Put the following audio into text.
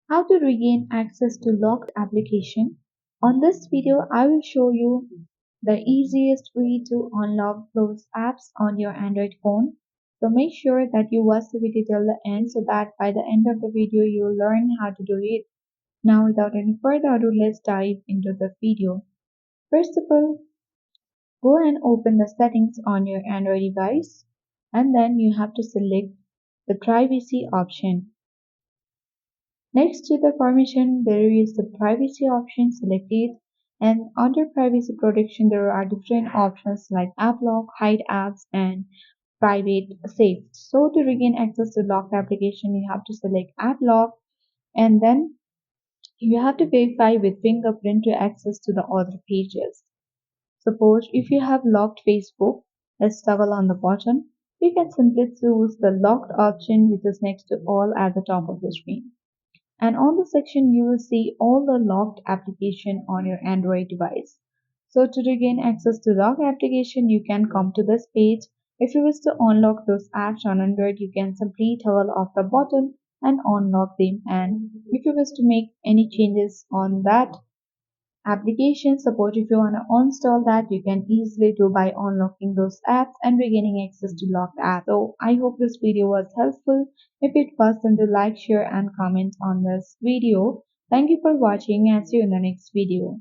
How to regain access to locked application. On this video, I will show you the easiest way to unlock those apps on your Android phone. So make sure that you watch the video till the end so that by the end of the video you will learn how to do it. Now without any further ado, let's dive into the video. First of all, go and open the settings on your Android device and then you have to select the privacy option. Next to the permission, there is the privacy option. Select it. And under privacy protection, there are different options like Applock, hide apps, and private safe. So to regain access to locked application, you have to select Applock, and then you have to verify with fingerprint to access to the other pages. Suppose if you have locked Facebook, let's toggle on the bottom. You can simply choose the locked option, which is next to all at the top of the screen. And on the section you will see all the locked application on your Android device. So to regain access to locked application, you can come to this page. If you wish to unlock those apps on Android, you can simply toggle off the button and unlock them. And if you wish to make any changes on that application, suppose if you want to uninstall that, you can easily do by unlocking those apps and regaining access to locked apps. So I hope this video was helpful. If it was, then do like, share and comment on this video. Thank you for watching and see you in the next video.